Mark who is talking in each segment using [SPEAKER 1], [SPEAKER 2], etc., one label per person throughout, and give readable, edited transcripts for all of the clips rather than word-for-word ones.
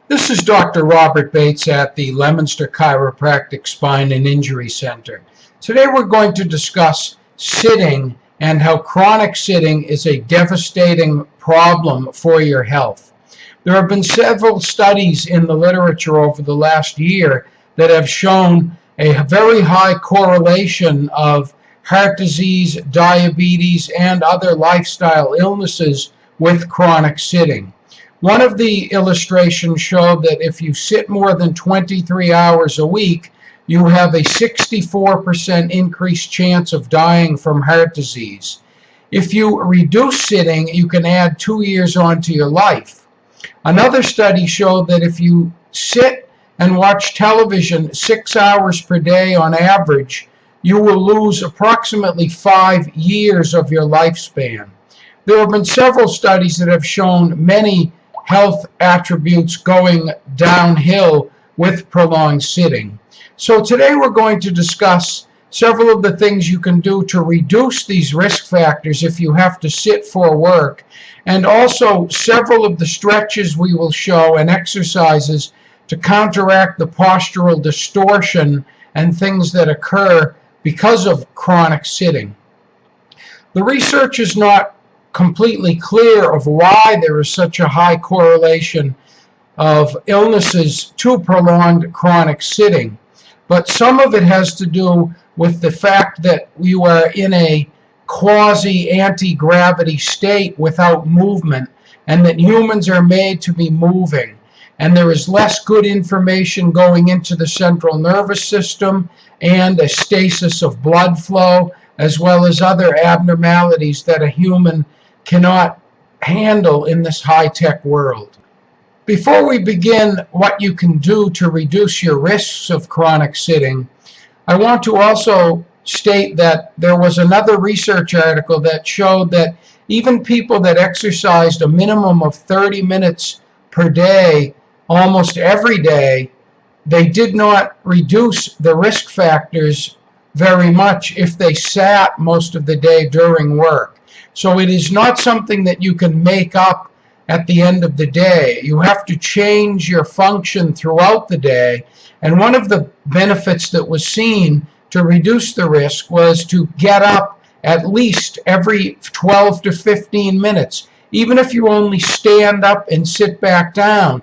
[SPEAKER 1] This is Dr. Robert Bates at the Leominster Chiropractic Spine and Injury Center. Today we're going to discuss sitting and how chronic sitting is a devastating problem for your health. There have been several studies in the literature over the last year that have shown a very high correlation of heart disease, diabetes, and other lifestyle illnesses with chronic sitting. One of the illustrations showed that if you sit more than 23 hours a week, you have a 64% increased chance of dying from heart disease. If you reduce sitting, you can add 2 years onto your life. Another study showed that if you sit and watch television 6 hours per day on average, you will lose approximately 5 years of your lifespan. There have been several studies that have shown many health attributes going downhill with prolonged sitting. So today we're going to discuss several of the things you can do to reduce these risk factors if you have to sit for work, and also several of the stretches we will show and exercises to counteract the postural distortion and things that occur because of chronic sitting. The research is not completely clear of why there is such a high correlation of illnesses to prolonged chronic sitting, but some of it has to do with the fact that you are in a quasi-anti-gravity state without movement, and that humans are made to be moving, and there is less good information going into the central nervous system and a stasis of blood flow, as well as other abnormalities that a human cannot handle in this high-tech world. Before we begin what you can do to reduce your risks of chronic sitting, I want to also state that there was another research article that showed that even people that exercised a minimum of 30 minutes per day, almost every day, they did not reduce the risk factors very much if they sat most of the day during work. So it is not something that you can make up at the end of the day. You have to change your function throughout the day. And one of the benefits that was seen to reduce the risk was to get up at least every 12 to 15 minutes. Even if you only stand up and sit back down,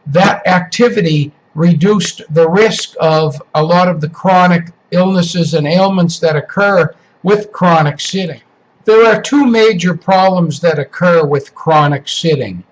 [SPEAKER 1] that activity reduced the risk of a lot of the chronic illnesses and ailments that occur with chronic sitting. There are two major problems that occur with chronic sitting.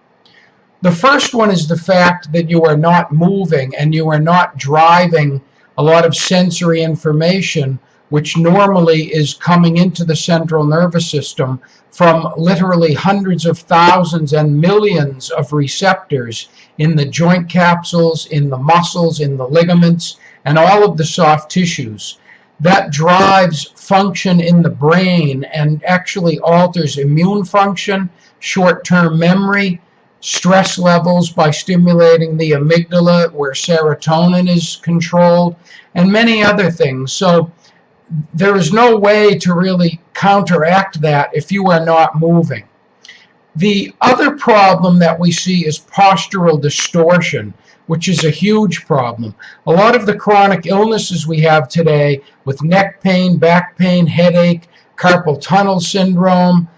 [SPEAKER 1] The first one is the fact that you are not moving and you are not driving a lot of sensory information, which normally is coming into the central nervous system from literally hundreds of thousands and millions of receptors in the joint capsules, in the muscles, in the ligaments, and all of the soft tissues. That drives function in the brain and actually alters immune function, short-term memory, stress levels by stimulating the amygdala where serotonin is controlled, and many other things. So there is no way to really counteract that if you are not moving. The other problem that we see is postural distortion, which is a huge problem. A lot of the chronic illnesses we have today with neck pain, back pain, headache, carpal tunnel syndrome,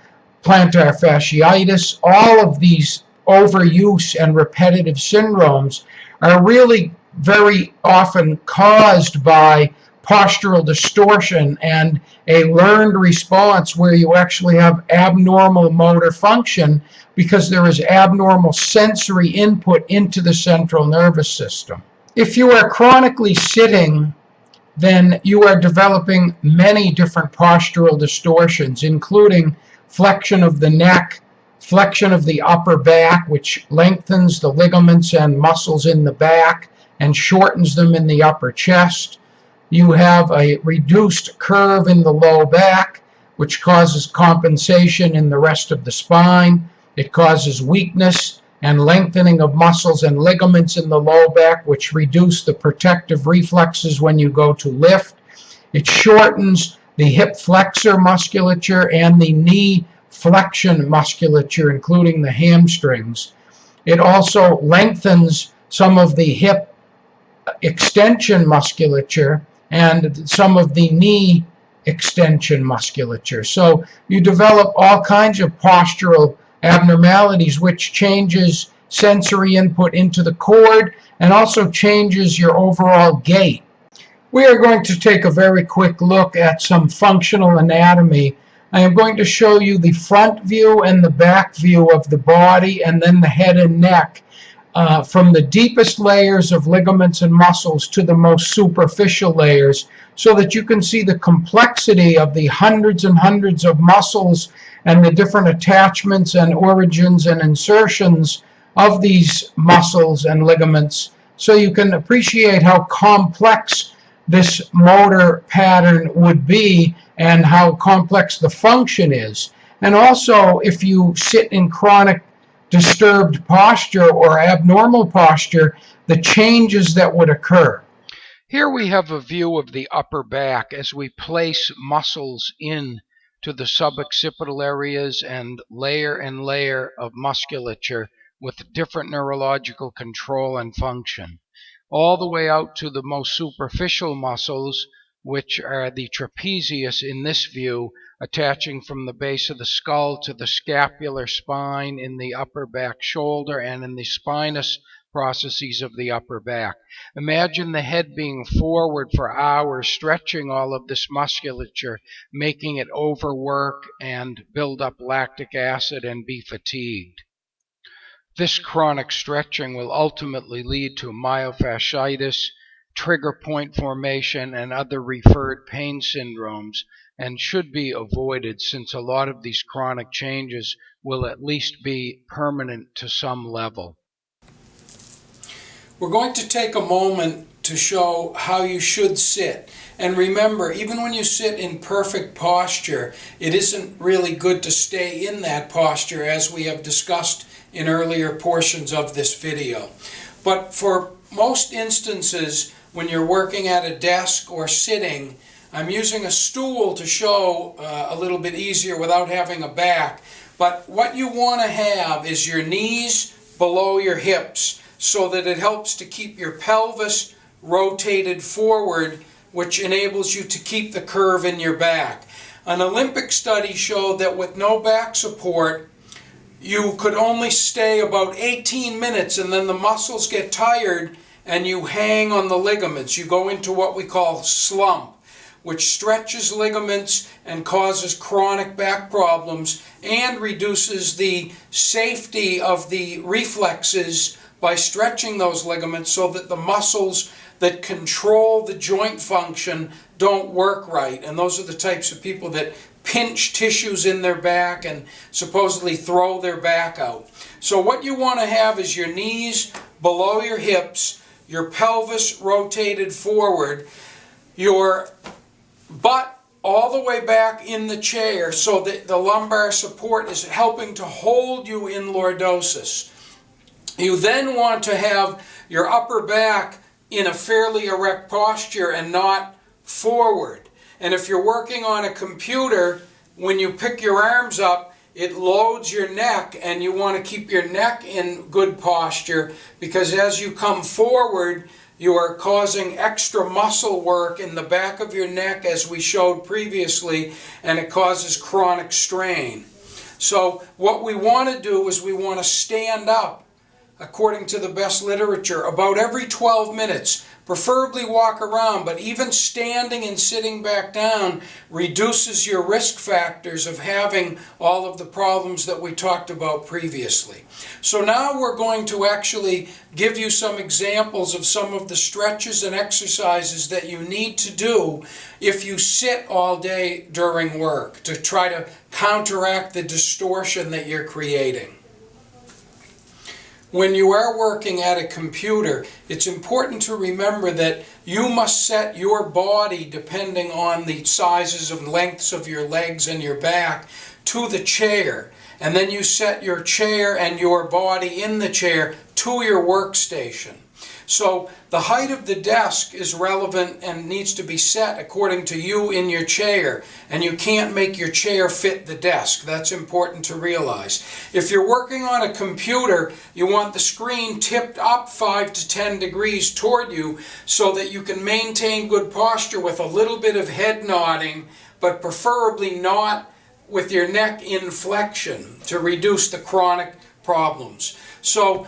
[SPEAKER 1] plantar fasciitis, all of these overuse and repetitive syndromes are really very often caused by postural distortion and a learned response where you actually have abnormal motor function because there is abnormal sensory input into the central nervous system. If you are chronically sitting, then you are developing many different postural distortions, including flexion of the neck, flexion of the upper back, which lengthens the ligaments and muscles in the back and shortens them in the upper chest. You have a reduced curve in the low back, which causes compensation in the rest of the spine. It causes weakness and lengthening of muscles and ligaments in the low back, which reduce the protective reflexes when you go to lift. It shortens the hip flexor musculature and the knee flexion musculature, including the hamstrings. It also lengthens some of the hip extension musculature and some of the knee extension musculature. So you develop all kinds of postural abnormalities, which changes sensory input into the cord and also changes your overall gait. We are going to take a very quick look at some functional anatomy. I am going to show you the front view and the back view of the body, and then the head and neck, from the deepest layers of ligaments and muscles to the most superficial layers, so that you can see the complexity of the hundreds and hundreds of muscles and the different attachments and origins and insertions of these muscles and ligaments, so you can appreciate how complex this motor pattern would be and how complex the function is. And also, if you sit in chronic disturbed posture or abnormal posture, the changes that would occur.
[SPEAKER 2] Here we have a view of the upper back as we place muscles in to the suboccipital areas and layer of musculature with different neurological control and function, all the way out to the most superficial muscles, which are the trapezius in this view, attaching from the base of the skull to the scapular spine in the upper back shoulder and in the spinous processes of the upper back. Imagine the head being forward for hours, stretching all of this musculature, making it overwork and build up lactic acid and be fatigued. This chronic stretching will ultimately lead to myofasciitis, trigger point formation, and other referred pain syndromes, and should be avoided since a lot of these chronic changes will at least be permanent to some level.
[SPEAKER 1] We're going to take a moment to show how you should sit. And remember, even when you sit in perfect posture, it isn't really good to stay in that posture, as we have discussed in earlier portions of this video. But for most instances, when you're working at a desk or sitting, I'm using a stool to show a little bit easier without having a back. But what you want to have is your knees below your hips, so that it helps to keep your pelvis rotated forward, which enables you to keep the curve in your back. An Olympic study showed that with no back support, you could only stay about 18 minutes and then the muscles get tired and you hang on the ligaments. You go into what we call slump, which stretches ligaments and causes chronic back problems and reduces the safety of the reflexes by stretching those ligaments so that the muscles that control the joint function don't work right. And those are the types of people that pinch tissues in their back and supposedly throw their back out. So what you want to have is your knees below your hips, your pelvis rotated forward, your butt all the way back in the chair so that the lumbar support is helping to hold you in lordosis. You then want to have your upper back in a fairly erect posture and not forward. And if you're working on a computer, when you pick your arms up, it loads your neck, and you want to keep your neck in good posture, because as you come forward, you are causing extra muscle work in the back of your neck, as we showed previously, and it causes chronic strain. So what we want to do is we want to stand up, according to the best literature, about every 12 minutes. Preferably walk around, but even standing and sitting back down reduces your risk factors of having all of the problems that we talked about previously. So now we're going to actually give you some examples of some of the stretches and exercises that you need to do if you sit all day during work to try to counteract the distortion that you're creating. When you are working at a computer, it's important to remember that you must set your body, depending on the sizes and lengths of your legs and your back, to the chair. And then you set your chair and your body in the chair to your workstation. So the height of the desk is relevant and needs to be set according to you in your chair, and you can't make your chair fit the desk. That's important to realize. If you're working on a computer, you want the screen tipped up 5 to 10 degrees toward you so that you can maintain good posture with a little bit of head nodding, but preferably not with your neck in flexion to reduce the chronic problems. So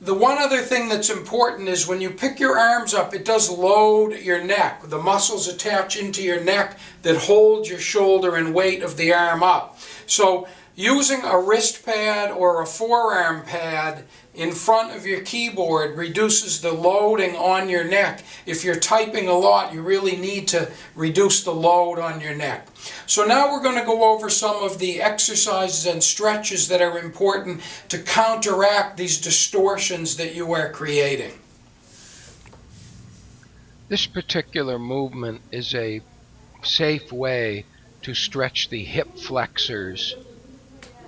[SPEAKER 1] the one other thing that's important is when you pick your arms up, it does load your neck. The muscles attach into your neck that hold your shoulder and weight of the arm up. So using a wrist pad or a forearm pad in front of your keyboard reduces the loading on your neck. If you're typing a lot, you really need to reduce the load on your neck. So now we're going to go over some of the exercises and stretches that are important to counteract these distortions that you are creating.
[SPEAKER 2] This particular movement is a safe way to stretch the hip flexors,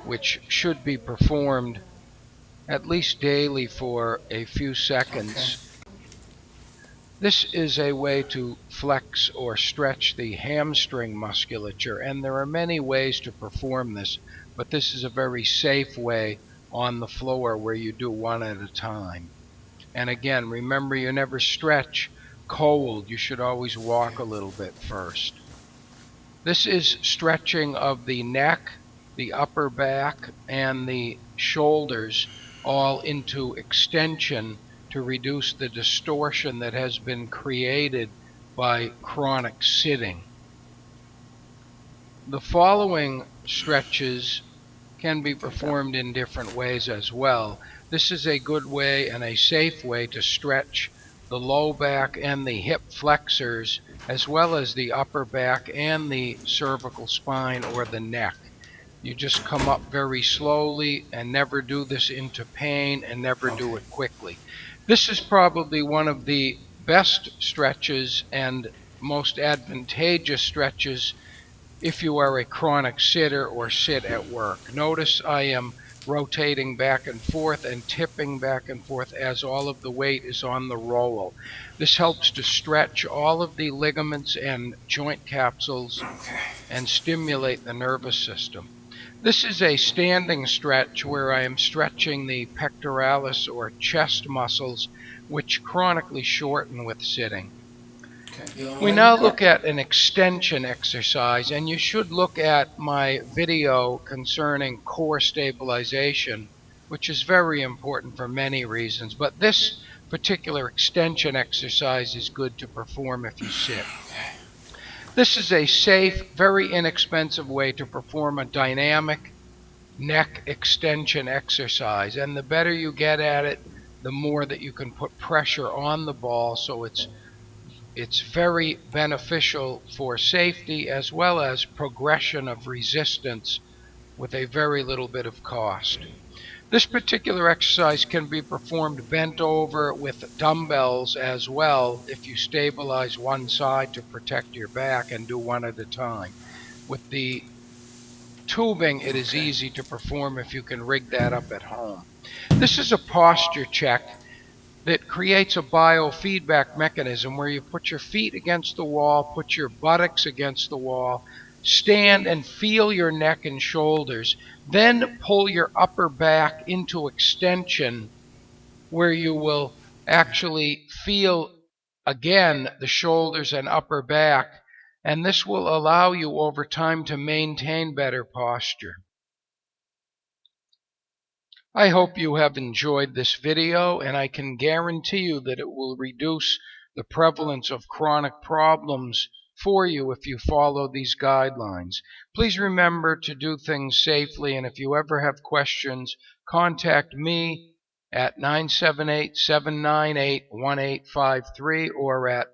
[SPEAKER 2] which should be performed at least daily for a few seconds. This is a way to flex or stretch the hamstring musculature, and there are many ways to perform this, but this is a very safe way on the floor where you do one at a time. And again, remember, you never stretch cold. You should always walk a little bit first. This is stretching of the neck, the upper back, and the shoulders all into extension to reduce the distortion that has been created by chronic sitting. The following stretches can be performed in different ways as well. This is a good way and a safe way to stretch the low back and the hip flexors, as well as the upper back and the cervical spine or the neck. You just come up very slowly and never do this into pain and never do it quickly. This is probably one of the best stretches and most advantageous stretches if you are a chronic sitter or sit at work. Notice I am rotating back and forth and tipping back and forth as all of the weight is on the roll. This helps to stretch all of the ligaments and joint capsules and stimulate the nervous system. This is a standing stretch where I am stretching the pectoralis or chest muscles, which chronically shorten with sitting. We now look at an extension exercise, and you should look at my video concerning core stabilization, which is very important for many reasons, but this particular extension exercise is good to perform if you sit. This is a safe, very inexpensive way to perform a dynamic neck extension exercise, and the better you get at it, the more that you can put pressure on the ball, so it's very beneficial for safety as well as progression of resistance with a very little bit of cost. This particular exercise can be performed bent over with dumbbells as well if you stabilize one side to protect your back and do one at a time. With the tubing, it is easy to perform if you can rig that up at home. This is a posture check that creates a biofeedback mechanism where you put your feet against the wall, put your buttocks against the wall, stand and feel your neck and shoulders, then pull your upper back into extension where you will actually feel again the shoulders and upper back, and this will allow you over time to maintain better posture. I hope you have enjoyed this video, and I can guarantee you that it will reduce the prevalence of chronic problems for you if you follow these guidelines. Please remember to do things safely, and if you ever have questions, contact me at 978-798-1853 or at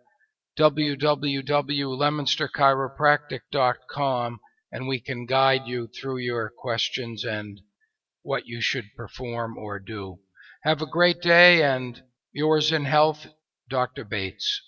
[SPEAKER 2] www.lemonsterchiropractic.com, and we can guide you through your questions and what you should perform or do. Have a great day, and yours in health, Dr. Bates.